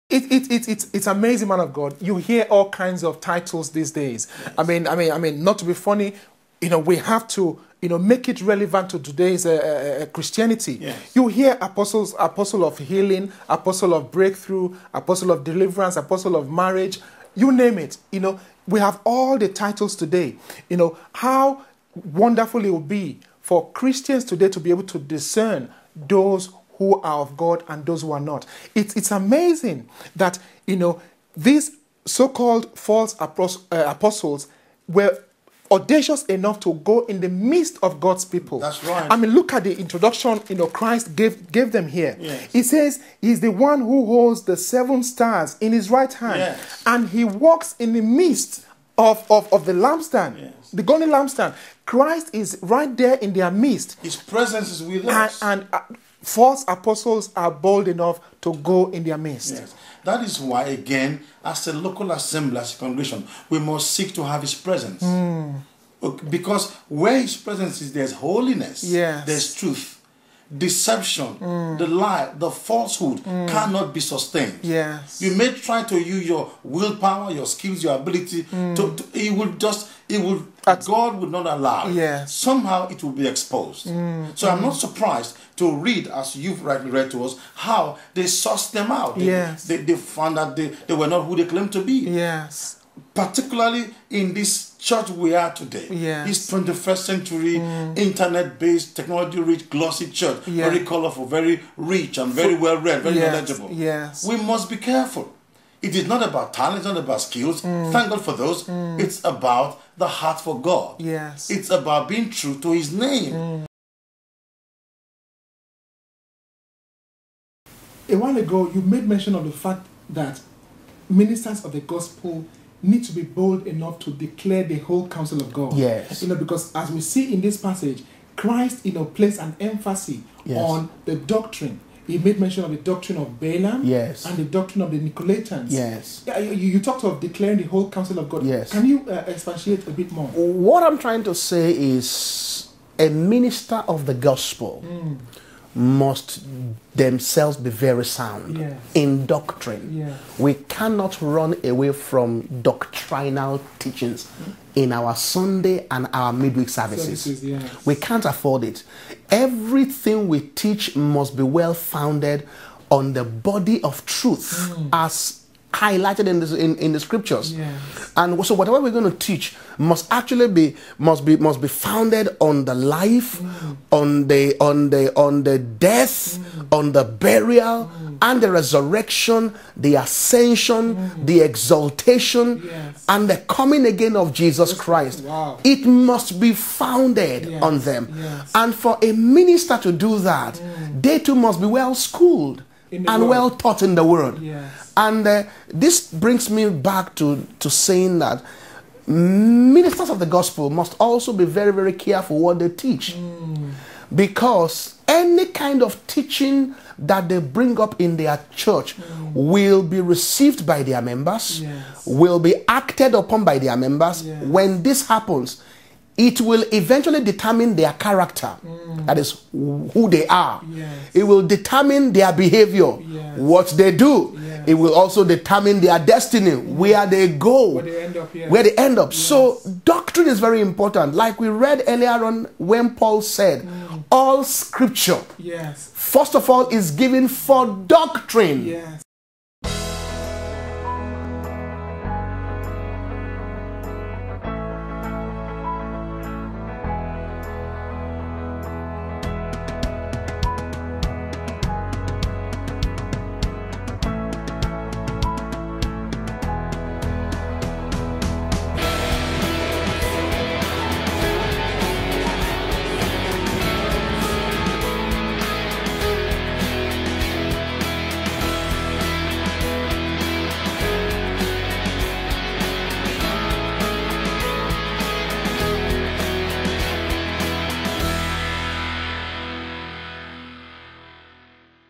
It's amazing, man of God. You hear all kinds of titles these days. Yes. I mean, not to be funny, we have to, make it relevant to today's Christianity. Yes. You hear apostle of healing, apostle of breakthrough, apostle of deliverance, apostle of marriage, you name it. We have all the titles today. How wonderful it will be for Christians today to be able to discern those who are of God and those who are not. It's amazing that, these so-called false apostles were audacious enough to go in the midst of God's people. That's right. I mean, look at the introduction, Christ gave them here. Yes. He says he's the one who holds the 7 stars in his right hand. Yes. And he walks in the midst of the lampstand, yes, the golden lampstand. Christ is right there in their midst. His presence is with us. And false apostles are bold enough to go in their midst. Yes. That is why, again, as a local assembly, as a congregation, we must seek to have his presence. Because where his presence is, there's holiness, yes, there's truth. Deception, the lie, the falsehood cannot be sustained. Yes. You may try to use your willpower, your skills, your ability God would not allow. Yes. Somehow it will be exposed. So I'm not surprised to read, as you've rightly read to us, how they sussed them out. They found that they were not who they claimed to be. Yes. Particularly in this church we are today. Yes. This 21st century, internet-based, technology-rich, glossy church. Yes. Very colorful, very rich, and very well-read, very knowledgeable. Yes. We must be careful. It is not about talent, it's not about skills. Thank God for those. It's about the heart for God. Yes. It's about being true to his name. A while ago, you made mention of the fact that ministers of the gospel need to be bold enough to declare the whole counsel of God. Yes. Because as we see in this passage, Christ, placed an emphasis on the doctrine. He made mention of the doctrine of Balaam, yes, and the doctrine of the Nicolaitans. Yes. You talked of declaring the whole counsel of God. Yes. Can you expatiate a bit more? What I'm trying to say is a minister of the gospel must themselves be very sound, yes, in doctrine. Yes. We cannot run away from doctrinal teachings in our Sunday and our midweek services. Yes. We can't afford it. Everything we teach must be well founded on the body of truth as highlighted in the scriptures. Yes. And so whatever we're going to teach must actually be founded on the life, on the death, on the burial, and the resurrection, the ascension, the exaltation, yes, and the coming again of Jesus Christ. Wow. It must be founded, yes, on them. Yes. And for a minister to do that, they too must be well schooled and well taught in the word. Yes. And this brings me back to saying that ministers of the gospel must also be very, very careful what they teach. Because any kind of teaching that they bring up in their church will be received by their members, yes, will be acted upon by their members. Yes. When this happens, it will eventually determine their character. That is who they are. Yes. It will determine their behavior, yes, what they do. Yes. It will also determine their destiny, where they go, where they end up. Yes. Where they end up. Yes. So doctrine is very important. Like we read earlier on when Paul said, all scripture, yes, first of all, is given for doctrine. Yes.